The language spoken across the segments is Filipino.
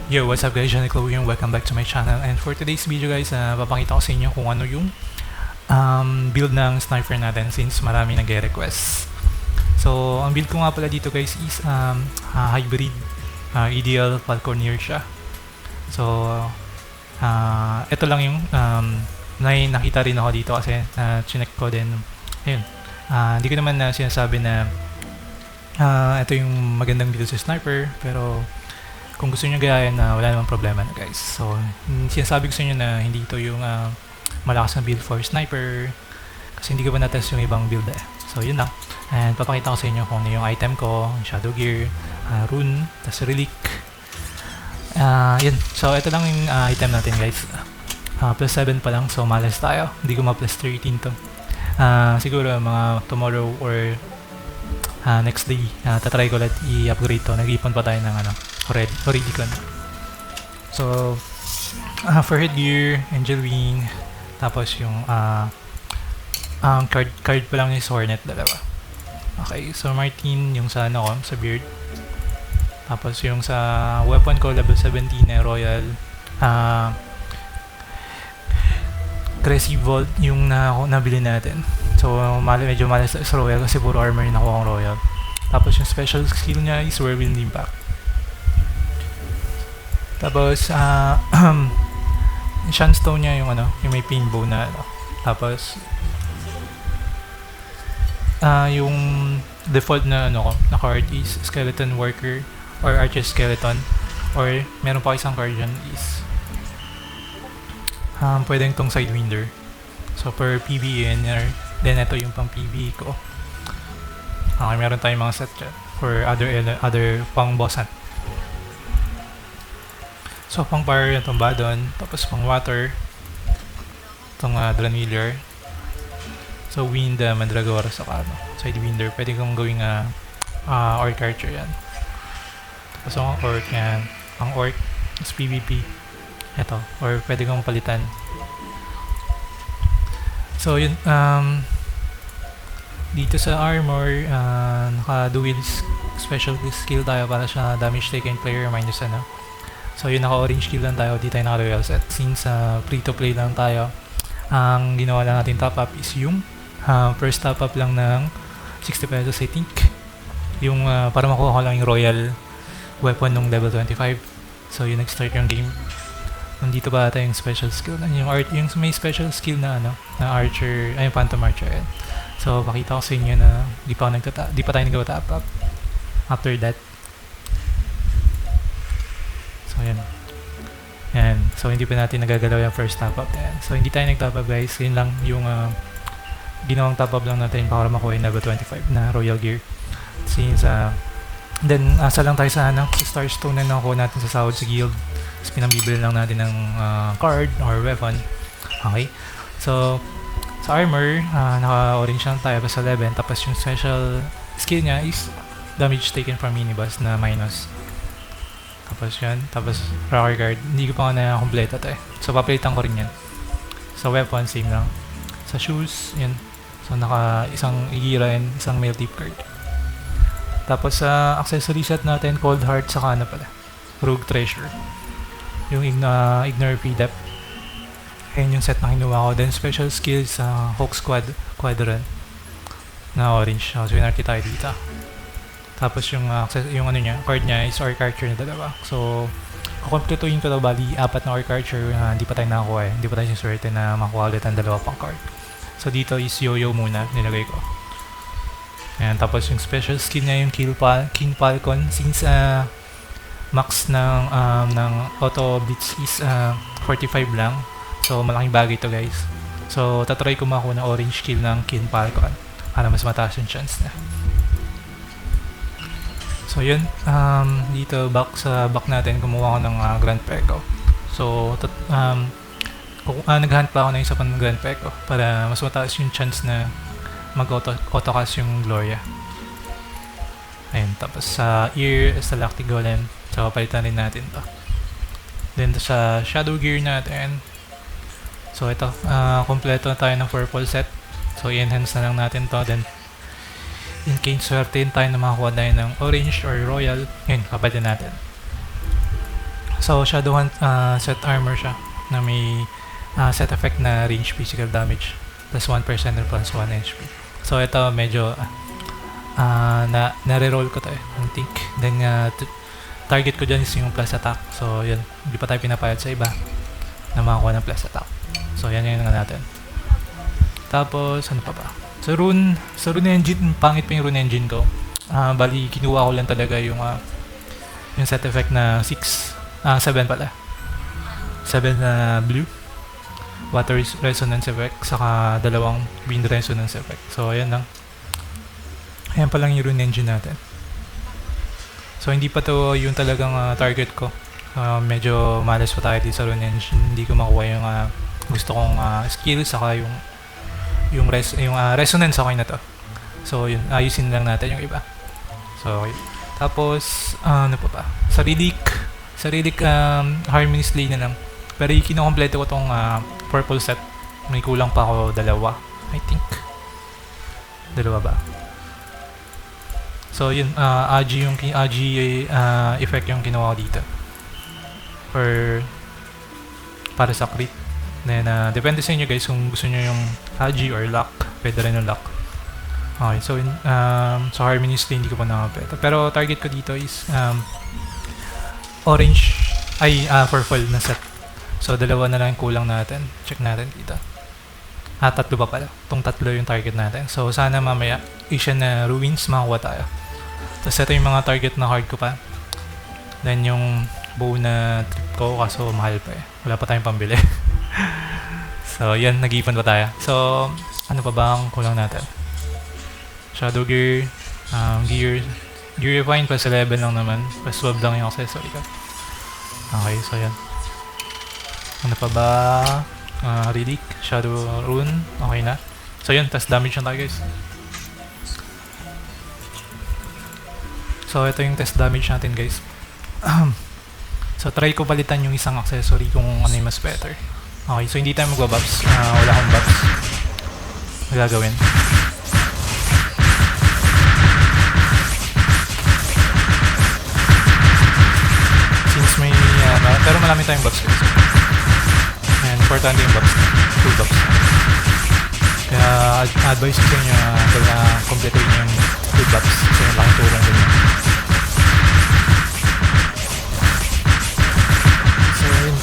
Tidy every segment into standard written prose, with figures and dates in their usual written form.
Yo, what's up guys, Johnny Chloe and welcome back to my channel. And for today's video guys, papakita ko sa inyo kung ano yung build ng sniper natin since marami nag-request. So, ang build ko nga pala dito guys is hybrid ideal falconer siya. So, ito lang yung nakita rin ako dito kasi chinek ko din. Ayun, hindi ko naman sinasabi na ito yung magandang build sa sniper, pero kung gusto nyo gayahin, wala namang problema na guys. So, sinasabi ko sa inyo na hindi ito yung malakas na build for sniper kasi hindi ko pa natest yung ibang build eh. So, yun lang. And papakita ko sa inyo kung ano yung item ko, shadow gear, rune, tas relic. Yun. So, ito lang yung item natin guys. Plus 7 pa lang, so malas tayo. Hindi ko ma-plus 13 to. Siguro mga tomorrow or next day, tatry ko ulit i-upgrade to. Nag-ipon pa tayo ng already ko na. So, for headgear, angel wing, tapos yung card pa lang is hornet, dalawa. Okay, so Martin yung sa sa beard. Tapos yung sa weapon ko, level 17 na royal. Crazy Vault yung nabili natin. So, medyo malas sa royal kasi puro armor yung nakuha kong royal. Tapos yung special skill niya is whirlwind impact. Tapos, Shanstone niya yung yung may pin bow na Tapos, yung default na na card is skeleton worker or archer skeleton, or meron pa isang card dyan is pwedeng tong sidewinder. So per PvE then ito yung pang PvE ko. Okay, meron tayong mga set dyan for other pang boss hunt. So pang fire yung itong Badon, tapos pang water itong Dranwheeler. So wind, Mandragora sa sidewinder. Pwede kong gawing orc archer yan. Tapos ang orc yan, ang orc is PvP ito, or pwede kong palitan. So yun, dito sa armor, naka-dual special skill tayo para sa damage taken player minus So yun, naka-orange skill lang tayo, di tayo naka-royal set. Since free to play lang tayo, ang ginawa lang natin top up is yung first top up lang ng 60 pesos I think. Yung para makuha ko lang yung royal weapon nung level 25. So yun, nag-start yung game. Nandito ba ata yung special skill na yung may special skill na na archer, ay yung phantom archer yan. So pakita ko sa inyo na di pa tayo nag-top up after that. So yan. So hindi pa natin nagagalaw yung first top up yan. So hindi tayo nag-top up guys. Yun lang yung ginawang top up lang natin para makuha yung level 25 na royal gear. Since then asa lang tayo sa Starstone na nakuha natin sa sahod sa guild. Tapos pinambibili lang natin ng card or weapon. Okay. So sa armor, naka-orange lang tayo sa 11. Tapos yung special skill niya is damage taken from miniboss na minus. Tapos yan. Tapos rocker guard. Hindi ko pa nga na-complete ito eh. So papalitan ko rin yan. Sa weapon, same lang. Sa shoes, yan. So naka isang igira and isang mail tip card. Tapos sa accessory set natin, cold heart, saka pala, rogue treasure. Yung ignore pre-dep. Ayan yung set na kinuha ko. Then special skills sa Hawk Quadrant na orange. So winarty tayo dito. Tapos yung card niya is orc archer na dalawa. So kukompletuhin ko daw bali 4 na orc archer. Hindi pa tayo nakakuha eh. Hindi pa tayo sinswerte na makuha ulit ang dalawa pang card. So dito is yo-yo muna nilagay ko. Ayan, tapos yung special skill niya yung King Falcon, since max ng auto blitz is 45 lang. So malaking bagay to guys. So tatry ko makuha ng orange skill ng King Falcon para mas mataas yung chance na. So yun, dito back natin kumuha ko ng Grand Peko. So naghunt pa ako ng isa pang Grand Peko para mas mataas yung chance na mag-autocast yung Gloria. Ayun, tapos sa ear, Stalactite Golem. So palitan rin natin to. Then sa shadow gear natin, so ito, kompleto na tayo ng purple set. So i-enhance na lang natin to. Then in case swerte tayo na makakuha tayo ng orange or royal, yun, kapalitan natin. So, Shadow Hunt, set armor siya na may set effect na range physical damage plus 1% or plus 1 HP. So, ito medyo nare-roll ko to I think. Then, target ko dyan is yung plus attack. So, yun. Hindi pa tayo pinapayad sa iba na makakuha ng plus attack. So, yan yung natin. Tapos, ano pa ba? Sa rune engine, pangit pa yung rune engine ko. Bali, kinuha ko lang talaga yung set effect na 7 pala. 7 na blue. Water resonance effect, saka dalawang wind resonance effect. So, ayan lang. Ayan pa lang yung rune engine natin. So, hindi pa to yung talagang target ko. Medyo malas pa tayo dito sa rune engine. Hindi ko makuha yung gusto kong skill, saka yung resonance okay na to. So, yun. Ayusin lang natin yung iba. So, okay. Tapos, ano pa ba? Sa relic, Harmony Slay na lang. Pero yung kinukompleto ko tong purple set. May kulang pa ako 2, I think. 2 ba? So, yun. Agi effect yung kinuha ko dito. Para sa crit. Then, depende sa inyo guys kung gusto nyo yung Agi or Lock. Pwede rin yung Lock. Okay, so sa Harmony Slay hindi ko pa nakapeta. Pero target ko dito is orange, purple na set. So, 2 na lang yung kulang natin. Check natin dito. 3 pa pala. Itong 3 yung target natin. So, sana mamaya, Asian na Ruins, makakuha tayo. Tapos, ito yung mga target na card ko pa. Then, yung bow na trip ko, kaso mahal pa eh. Wala pa tayong pambili. So, yan, nag-iipon pa tayo. So, ano pa ba ang kulang natin? Shadow Gear, Gear Refine, plus 11 lang naman. Plus 12 lang yung accessory ko. Okay, so yan. Ano pa ba? Relic, Shadow Rune, okay na. So yun, tas damage na tayo guys. So ito yung test damage natin guys. So try ko palitan yung isang accessory kung ano yung mas better. Okay, so hindi tayo magbabuffs. Wala akong buffs. Magagawin. Since may, pero marami tayong buffs guys. And importante yung buffs. Full buffs. Kaya advice ko sa inyo na complete nyo yung full buffs. So yung laking tulong din yun.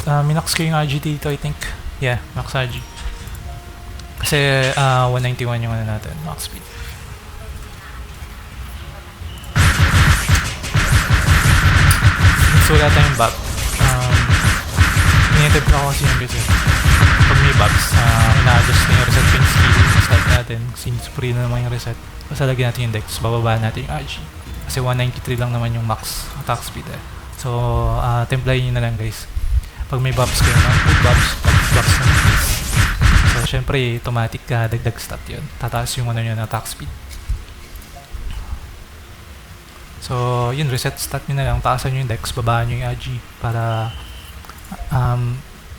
Minax ko yung AG dito, I think. Yeah, max AG. Kasi 191 yung ano natin, max speed. So wala tayong buff. Initip ko kasi yung kasi pag may buffs, ina-adjust na yung reset pin skill. Start natin, since free na naman yung reset. Pasalagyan natin yung dex, bababa natin yung AG. Kasi 193 lang naman yung max attack speed eh. So, templayin nyo na lang guys. Pag may buffs kayo na, full buffs naman guys. So, syempre, automatic dagdag stat yun. Tataas yung ano yun, attack speed. So, yun, reset stat nyo na lang. Taasan nyo yung dex, babaan nyo yung AG para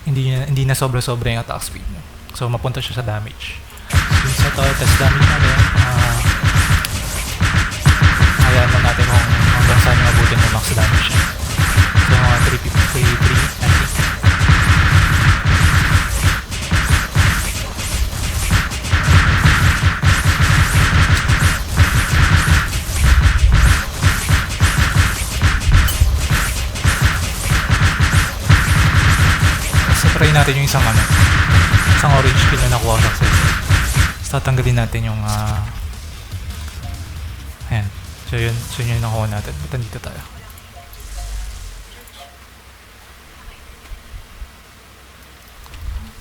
hindi na sobra-sobra yung attack speed nyo. So, mapunta siya sa damage. Since ito, test damage natin, hayaan lang natin kung hanggang saan yung abutin ng max damage niya. So, mga 353, I think. So, try natin yung isang orange skill na nakuha success. So, tatanggalin natin yung ayan. So, yun yung nakuha natin. Ba't dito tayo?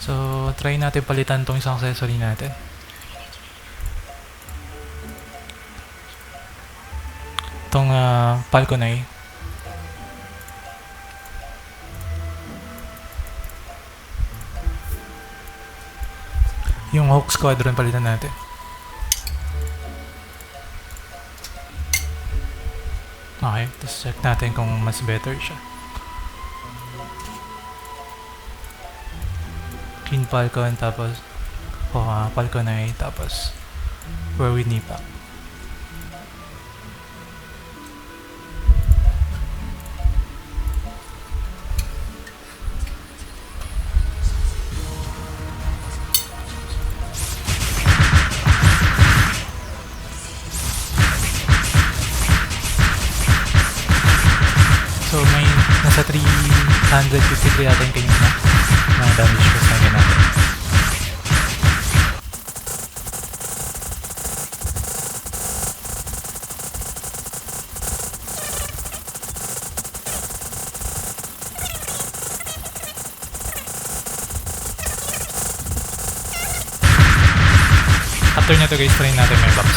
So, try natin palitan tong isang accessory natin. Itong Falconay. Yung Hawk Squadron palitan natin. Okay, tapos check natin kung mas better siya. King Falcon, tapos Falconay, tapos Whirlwind Nipa. Nasa 353 yata yung kanina na damage per second natin. After nito guys, try natin may box.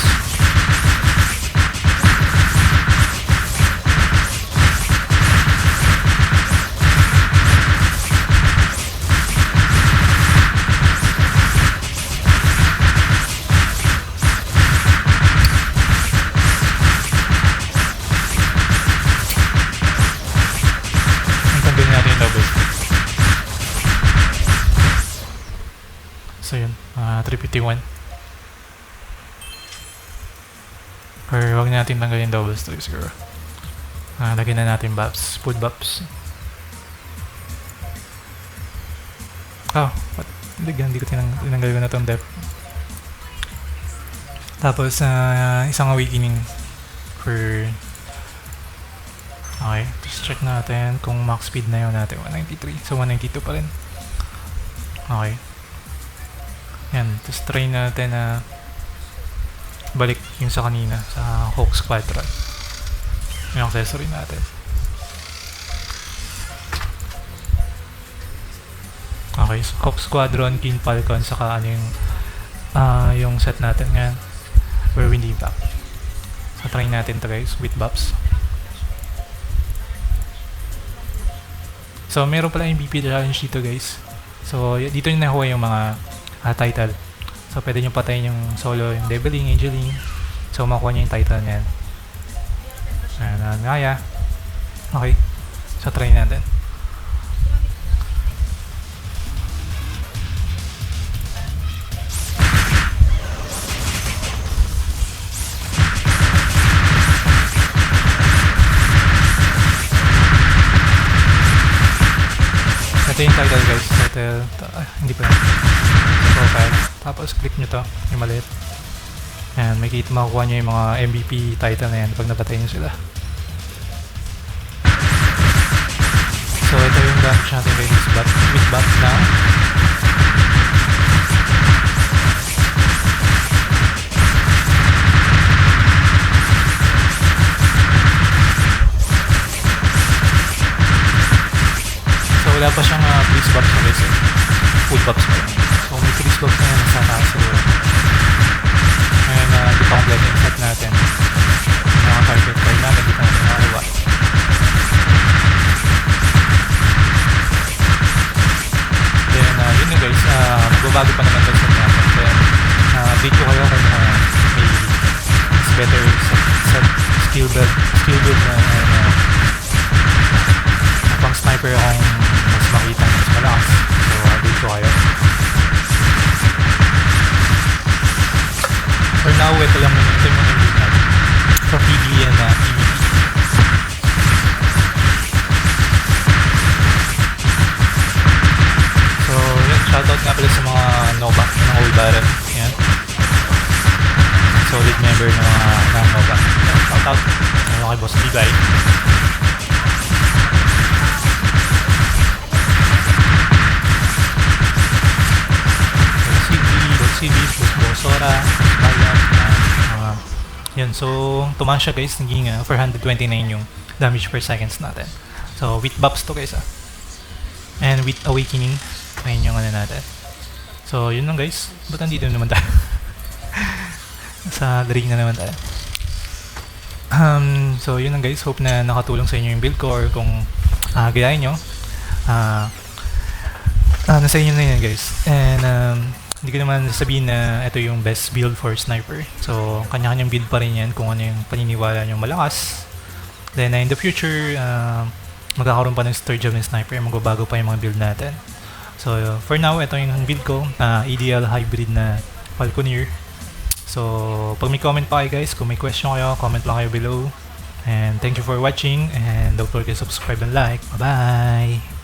Tanggalin natin yung double. So yun, 351. Or wag natin tanggalin double strike siguro. Lagyan na natin buffs, full buffs. What? Hindi ko tinanggal ko na itong depth. Tapos, isang awakening for... Okay, just check natin kung max speed na yun natin, 193. So, 192 pa rin. Okay. Yan, tapos try natin na balik yung sa kanina, sa Hawk Squadron. Yung accessory natin. Okay, so Hawk Squadron, King Falcon, saka ano yung set natin ngayon. Whirlwind Impact. So try natin to guys, with buffs. So meron pala yung BP challenge dito guys. So dito yung nakuha yung mga title. So pwede nyo patayin yung solo, yung Deviling, Angeling. So makuha nyo yung title na yan. Kaya. Okay. So try natin. Ito yung title guys. Title. Hindi pa lang. Profile. Tapos click nyo to, yung maliit. Ayan, makukuha nyo yung mga MVP title na yan pag napatay nyo sila. So ito yung damage natin guys, with buff na. So wala pa siyang freeze buff na guys. Full buffs pa yun. So may freeze buff na yan nasa taas siguro. Ngayon di pa complete yung set natin. Yung mga target card natin, di pa natin nakakuha. Then yun na guys, magbabago pa naman yung set natin. Then update ko kayo kung may better set skill build na pang sniper akong mas makita mas malakas. So update ko kayo. For now, ito lang muna. Ito yung mga build natin. From PvE and PvP. So, yun. Shoutout nga pala sa mga Nova, ng Old Baron. Yan. Solid member ng Nova. Shoutout. Ano kay Boss Bigay. CVs, Bosora, yun, so tumaas siya guys, naging 429 yung damage per seconds natin. So with buffs to guys and with awakening, ayun yung ano natin. So yun lang guys, ba't nandito naman tayo? Sa drink na naman tayo. So yun lang guys, hope na nakatulong sa inyo yung build ko, or kung gayahin nyo, nasa inyo na yan guys. And hindi ko naman sabihin na ito yung best build for sniper. So, kanya-kanyang build pa rin yan kung ano yung paniniwala nyo malakas. Then, in the future, magkakaroon pa ng third job ng sniper. Magbabago pa yung mga build natin. So, for now, ito yung build ko. Ideal hybrid na Falconeer. So, pag may comment pa kayo guys, kung may question kayo, comment lang kayo below. And thank you for watching. And don't forget to subscribe and like. Bye-bye!